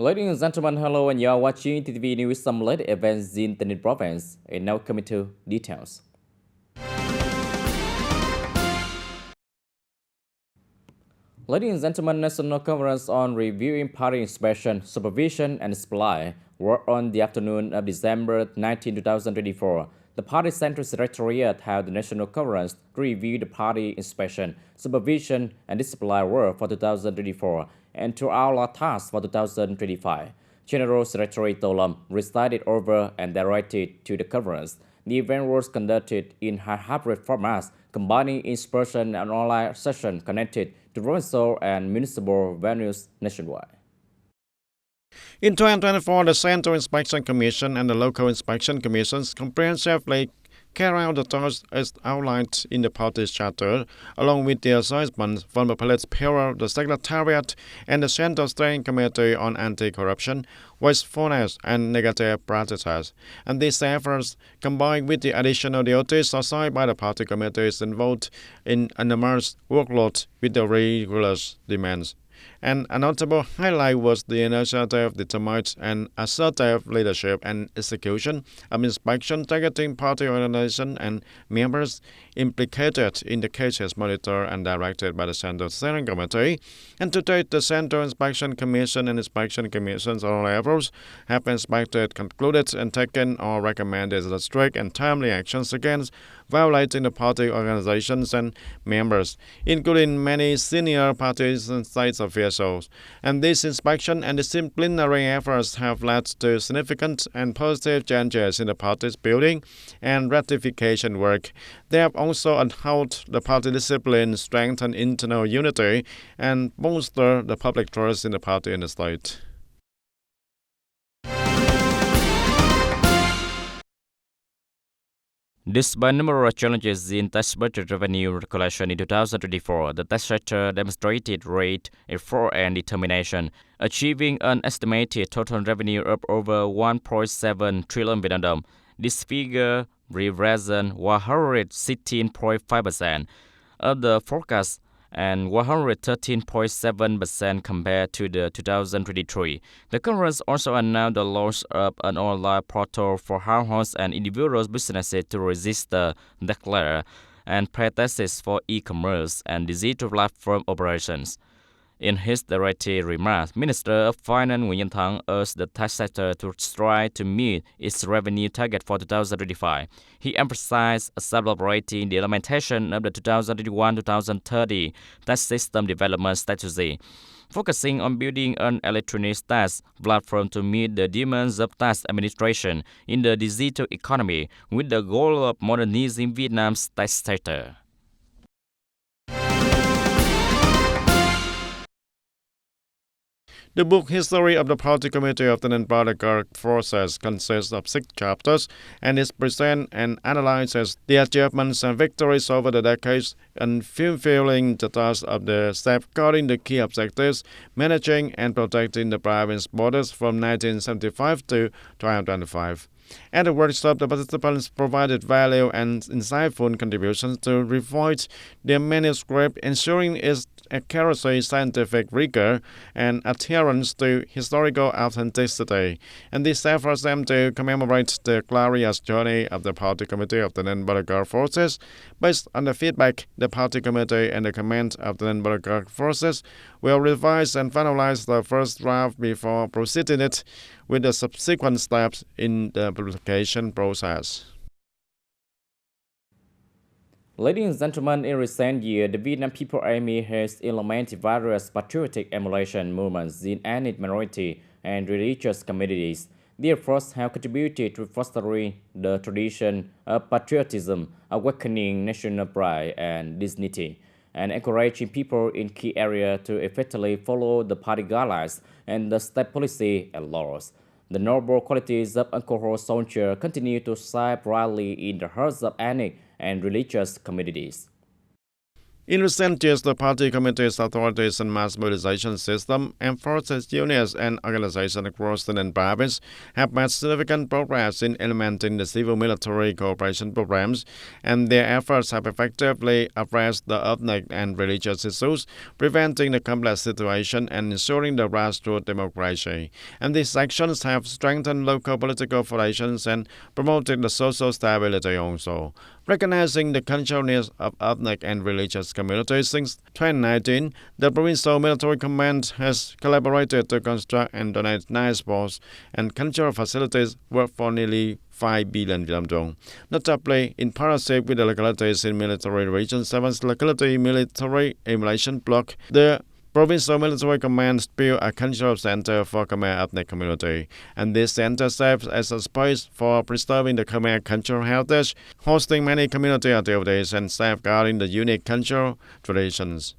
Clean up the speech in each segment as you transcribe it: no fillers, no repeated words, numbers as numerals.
Ladies and gentlemen, hello, and you're watching TTV News, some latest events in TayNinhTV province. And now coming to details. Ladies and gentlemen, National Conference on Reviewing Party Inspection, Supervision and Supply were on the afternoon of December 19, 2024. The party Central Secretariat held the National Conference to review the party inspection, supervision, and discipline work for 2024 and to outline tasks for 2025. General Secretary Tolam presided over and directed to the conference. The event was conducted in a hybrid format, combining in-person and online sessions connected to provincial and municipal venues nationwide. In 2024, the Central Inspection Commission and the local inspection commissions comprehensively carry out the tasks as outlined in the party's charter, along with the assessment from the Police Bureau, the Secretariat, and the Central Steering Committee on Anti-Corruption, Wastefulness, and Negative Practices. And these efforts, combined with the additional duties assigned by the party committees involved in an immense workload with the regular demands. And a notable highlight was the initiative, determined and assertive leadership and execution of inspection targeting party organizations and members implicated in the cases monitored and directed by the Central Steering Committee. And to date, the Central Inspection Commission and Inspection Commissions on all levels have inspected, concluded, and taken or recommended the strict and timely actions against violating the party organizations and members, including many senior parties and state officials. And this inspection and disciplinary efforts have led to significant and positive changes in the party's building and ratification work. They have also upheld the party discipline, strengthened internal unity, and bolstered the public trust in the party and the state. Despite numerous challenges in tax budget revenue collection in 2024, the tax sector demonstrated great effort and determination, achieving an estimated total revenue of over 1.7 trillion Vietnam dong. This figure represents 116.5% of the forecast and 113.7% compared to the 2023. The conference also announced the launch of an online portal for households and individual businesses to register, declare, and pay taxes for e-commerce and digital platform operations. In his directive remarks, Minister of Finance Nguyen Nhân Thắng urged the tax sector to strive to meet its revenue target for 2025. He emphasized celebrating the implementation of the 2021-2030 tax system development strategy, focusing on building an electronic tax platform to meet the demands of tax administration in the digital economy with the goal of modernizing Vietnam's tax sector. The book History of the Party Committee of the TayNinhTV Forces consists of 6 chapters and it presents and analyzes the achievements and victories over the decades and fulfilling the task of the safeguarding the key objectives, managing and protecting the province borders from 1975 to 2025. At the workshop, the participants provided value and insightful contributions to revise their manuscript, ensuring its accuracy, scientific rigor, and adherence to historical authenticity. And this efforts them to commemorate the glorious journey of the Party Committee of the TayNinhTV Forces. Based on the feedback, the Party Committee and the command of the TayNinhTV Forces will revise and finalize the first draft before proceeding it with the subsequent steps in the publication process. Ladies and gentlemen, in recent years, the Vietnam People Army has implemented various patriotic emulation movements in ethnic minority and religious communities. Their efforts have contributed to fostering the tradition of patriotism, awakening national pride and dignity, and encouraging people in key areas to effectively follow the party guidelines and the state policy and laws. The noble qualities of alcohol soldier continue to shine brightly in the hearts of ethnic and religious communities. In recent years, the party committees, authorities, and mass mobilization system, and forces, unions, and organizations across the province have made significant progress in implementing the civil-military cooperation programs, and their efforts have effectively addressed the ethnic and religious issues, preventing the complex situation and ensuring the grassroots democracy. And these actions have strengthened local political relations and promoted the social stability also. Recognizing the cultural needs of ethnic and religious communities since 2019, the Provincial Military Command has collaborated to construct and donate 9 sports and cultural facilities worth for nearly 5 billion Vietnam dong. Notably, in partnership with the localities in Military Region 7's Locality Military Emulation Block, the Provincial Military Command built a cultural center for Khmer ethnic community, and this center serves as a space for preserving the Khmer cultural heritage, hosting many community activities, and safeguarding the unique cultural traditions.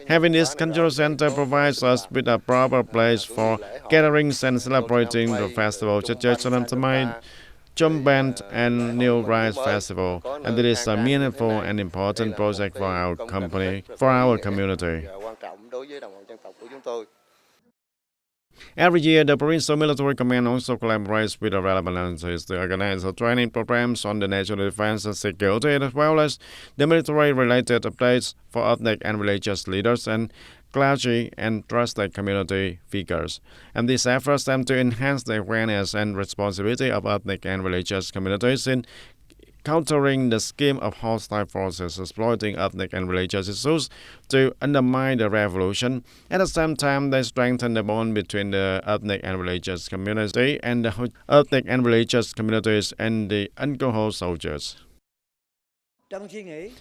Having this cultural center provides us with a proper place for gatherings and celebrating the festival TayNinhTV, Jump Band and New Rise Festival, and it is a meaningful and important project for our company, for our community. Every year, the Provincial Military Command also collaborates with the relevant agencies to organize training programs on the national defense and security, as well as the military-related updates for ethnic and religious leaders and clergy and trusted community figures. And these efforts aim to enhance the awareness and responsibility of ethnic and religious communities in countering the scheme of hostile forces exploiting ethnic and religious issues to undermine the revolution. At the same time, they strengthen the bond between the ethnic and religious community and the ethnic and religious communities and the Angkor soldiers.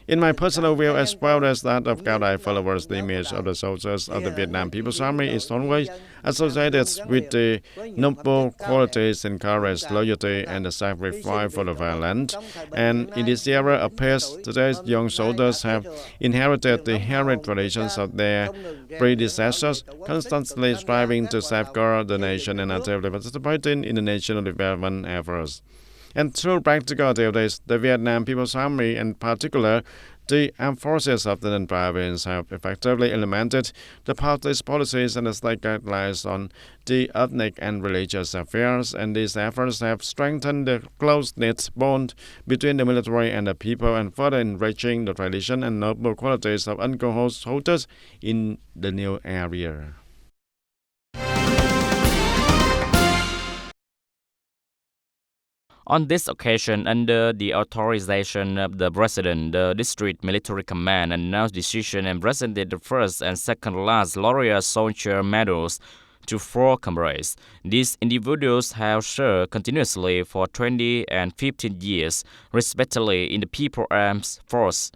In my personal view, as well as that of Cao Dai followers, the image of the soldiers of the Vietnam People's Army is always associated with the noble qualities and courage, loyalty, and the sacrifice for the violent. And in this era of peace, today's young soldiers have inherited the heritage traditions of their predecessors, constantly striving to safeguard the nation and actively participating in the national development efforts. And through practical activities, the Vietnam People's Army, in particular, the armed forces of the province, have effectively implemented the party's policies and the state guidelines on the ethnic and religious affairs, and these efforts have strengthened the close-knit bond between the military and the people and further enriching the tradition and noble qualities of Angkor soldiers in the new area. On this occasion, under the authorization of the President, the District Military Command announced decision and presented the first and second last Laureate Soldier medals to 4 comrades. These individuals have served continuously for 20 and 15 years, respectively, in the People Armed Force,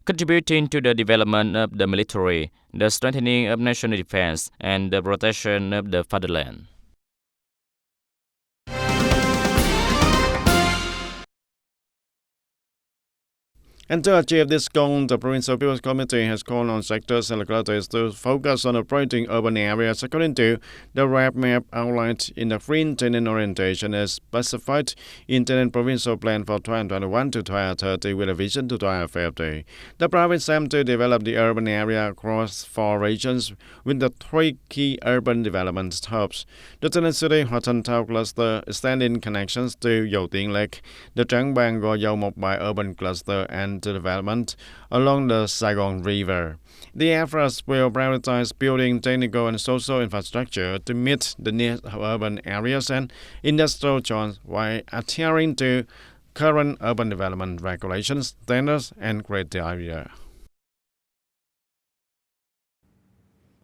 contributing to the development of the military, the strengthening of national defense, and the protection of the fatherland. And to achieve this goal, the Provincial People's Committee has called on sectors and localities to focus on operating urban areas according to the roadmap outlined in the Free TayNin orientation as specified in TayNin Provincial Plan for 2021 to 2030 with a vision to 2050. The province aims to develop the urban area across 4 regions with the 3 key urban development hubs. The TayNin City Hoa Thanh Thao cluster extending connections to Dầu Tiếng Lake, the Trảng Bàng Gò Dầu Một Bài urban cluster, and to development along the Saigon River. The efforts will prioritize building technical and social infrastructure to meet the needs of urban areas and industrial zones while adhering to current urban development regulations, standards, and criteria.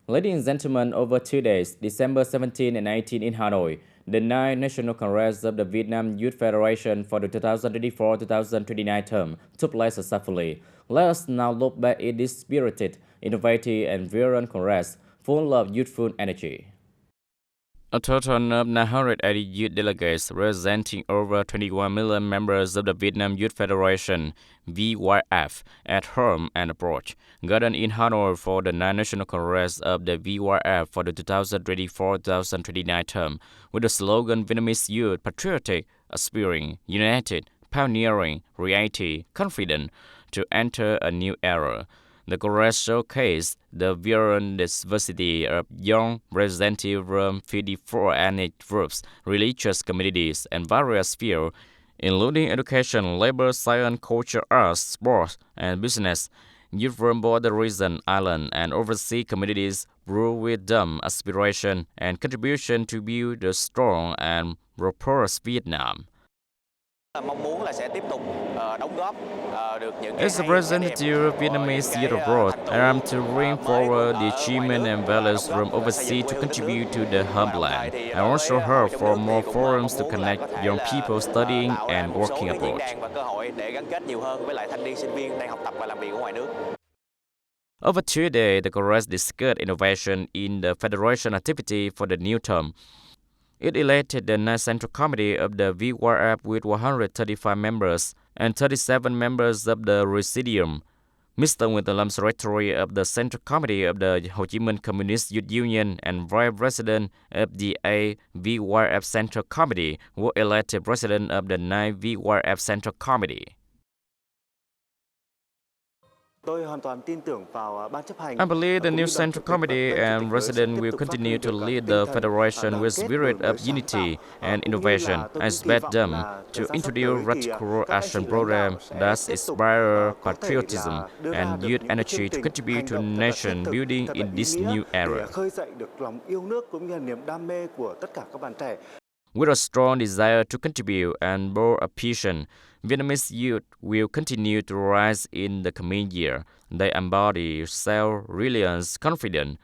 Ladies and gentlemen, over 2 days, December 17 and 18 in Hanoi, the 9th National Congress of the Vietnam Youth Federation for the 2024-2029 term took place successfully. Let us now look back at this spirited, innovative, and vibrant Congress full of youthful energy. A total of 980 youth delegates representing over 21 million members of the Vietnam Youth Federation (VYF) at home and abroad gathered in Hanoi for the 9th National Congress of the VYF for the 2024-2029 term with the slogan Vietnamese Youth Patriotic, Aspiring, United, pioneering, reality, confident to enter a new era. The Congress showcased the vibrant diversity of young representatives from 54 ethnic groups, religious communities, and various fields, including education, labor, science, culture, arts, sports, and business. Youth from both the region, island, and overseas communities brought wisdom, aspiration, and contribution to build a strong and prosperous Vietnam. As a representative of Vietnamese youth abroad, I am to bring forward the achievement and values from overseas to contribute to the homeland. I also hope for more forums to connect young people studying and working abroad. Over 2 days, the Congress discussed innovation in the Federation activity for the new term. It elected the National Central Committee of the VYF with 135 members and 37 members of the Residium. Mr. Winterlam, Secretary of the Central Committee of the Ho Chi Minh Communist Youth Union and Vice President of the VYF Central Committee, were elected President of the 9th VYF Central Committee. I believe the new Central Committee and President will continue to lead the Federation with spirit of unity and innovation. I expect them to introduce radical action programs that inspire patriotism and youth energy to contribute to nation building in this new era. With a strong desire to contribute and bold ambition, Vietnamese youth will continue to rise in the coming year. They embody self-reliance, confidence,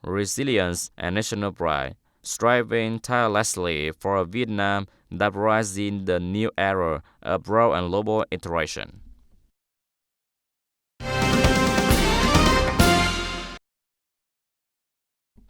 resilience, and national pride, striving tirelessly for a Vietnam that rises in the new era of broad and global interaction.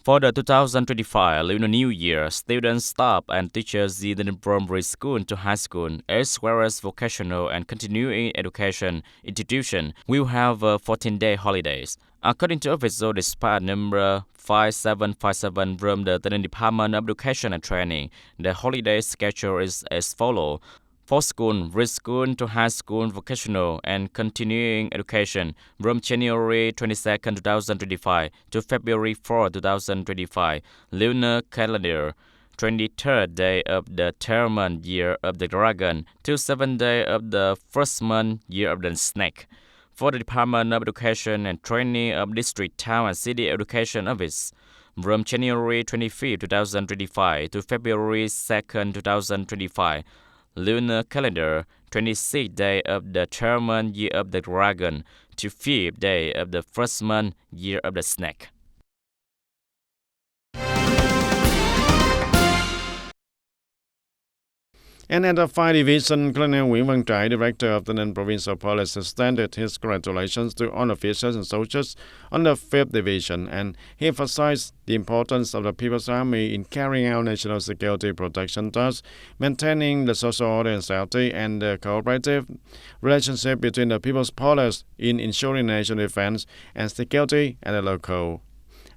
For the 2025 Lunar New Year, students, staff, and teachers in primary school to high school, as well as vocational and continuing education institutions, will have 14-day holidays. According to official dispatch number 5757 from the TayNinhTV Department of Education and Training, the holiday schedule is as follows. For school, preschool to high school, vocational and continuing education from January 22, 2025 to February 4, 2025, lunar calendar, 23rd day of the third month, year of the dragon, to 7th day of the first month, year of the snake. For the Department of Education and Training of District, Town and City Education Office, from January 25, 2025 to February 2, 2025, lunar calendar, 26th day of the third month, year of the dragon, to 5th day of the first month, year of the snake. And at the 5th Division, Colonel Nguyễn Văn Trải, Director of the Provincial Police, extended his congratulations to all officers and soldiers on the 5th Division, and he emphasized the importance of the People's Army in carrying out national security protection tasks, maintaining the social order and safety, and the cooperative relationship between the People's Police in ensuring national defense and security at the local.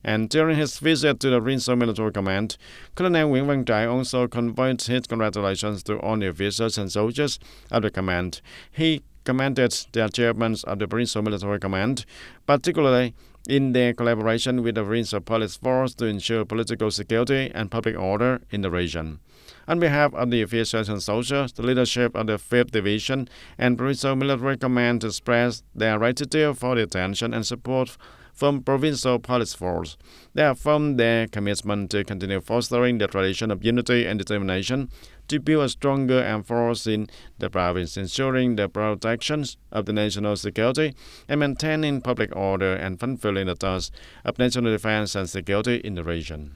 And during his visit to the Provincial Military Command, Colonel Nguyễn Văn Trải also conveyed his congratulations to all the officers and soldiers of the command. He commended the achievements of the Provincial Military Command, particularly in their collaboration with the Provincial Police Force to ensure political security and public order in the region. On behalf of the officers and soldiers, the leadership of the 5th Division and Provincial Military Command expressed their gratitude for the attention and support from Provincial Police Force. They affirmed their commitment to continue fostering the tradition of unity and determination to build a stronger armed force in the province, ensuring the protection of the national security and maintaining public order and fulfilling the tasks of national defense and security in the region.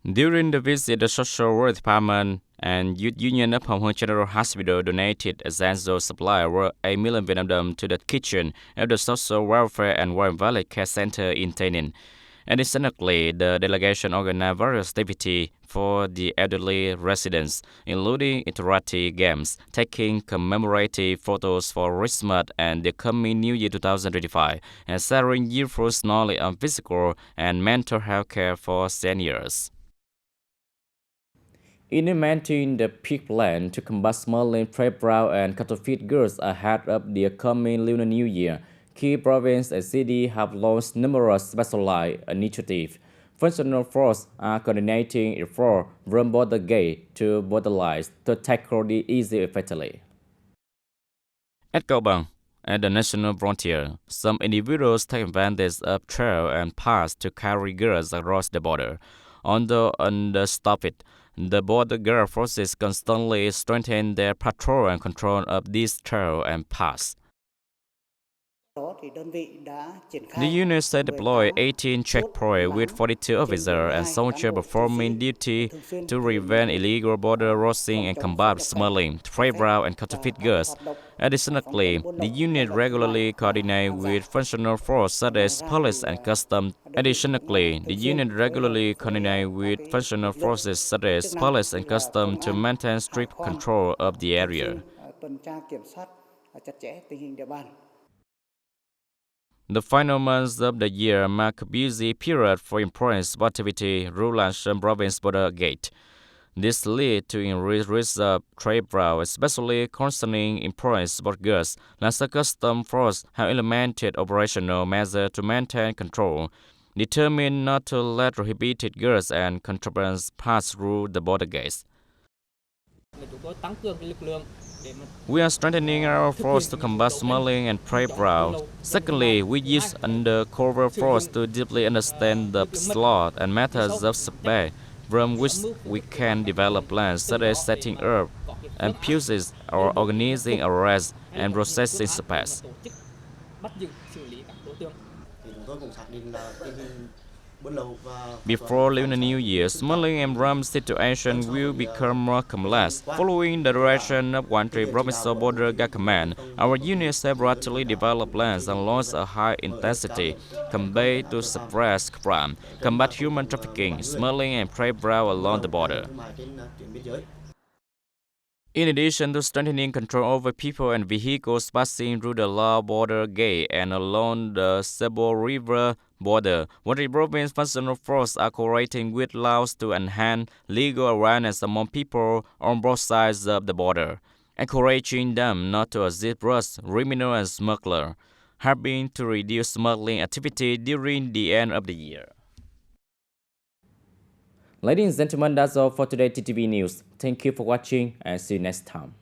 During the visit, the Social Work Department and Youth Union of Hồng Hương General Hospital donated essential supply worth 8 million Vietnam đồng to the kitchen of the Social Welfare and Warm Valley Care Center in Tây Ninh. Additionally, the delegation organized various activities for the elderly residents, including interactive games, taking commemorative photos for Christmas and the coming New Year 2025, and sharing useful knowledge on physical and mental health care for seniors. implementing the peak plan to combat smuggling, trade brown, and counterfeit goods ahead of the upcoming Lunar New Year. Key provinces and cities have launched numerous specialized initiatives. Functional forces are coordinating efforts from border gate to border lines to tackle the issue effectively. At Gabon, at the national frontier, some individuals take advantage of trail and paths to carry goods across the border. Although unstopped, the border guard forces constantly strengthen their patrol and control of these trails and paths. The unit said deployed 18 checkpoints with 42 officers and soldiers performing duty to prevent illegal border crossing and combat smuggling, trade brown, and counterfeit goods. Additionally, the unit regularly coordinates with functional forces such as police and customs. To maintain strict control of the area. The final months of the year mark a busy period for employment activity through some province border gate. This leads to increased risk of trade fraud, especially concerning employment sport goods. Lancer Customs Force have implemented operational measures to maintain control, determined not to let prohibited goods and contrabands pass through the border gates. We are strengthening our force to combat smuggling and trade fraud. Secondly, we use undercover force to deeply understand the law and methods of supply, from which we can develop plans such as setting up ambuses or organizing arrests and processing supplies. Before Lunar New Year, smuggling and rum situation will become more complex. Following the direction of country provincial border government, our units have rapidly developed plans and launched a high-intensity campaign to suppress crime, combat human trafficking, smuggling, and trade brown along the border. In addition to strengthening control over people and vehicles passing through the law border gate and along the Sebo River border, Wari Province functional forces are cooperating with Laos to enhance legal awareness among people on both sides of the border, encouraging them not to assist drugs, criminal and smuggler, helping to reduce smuggling activity during the end of the year. Ladies and gentlemen, that's all for today TTV News. Thank you for watching and see you next time.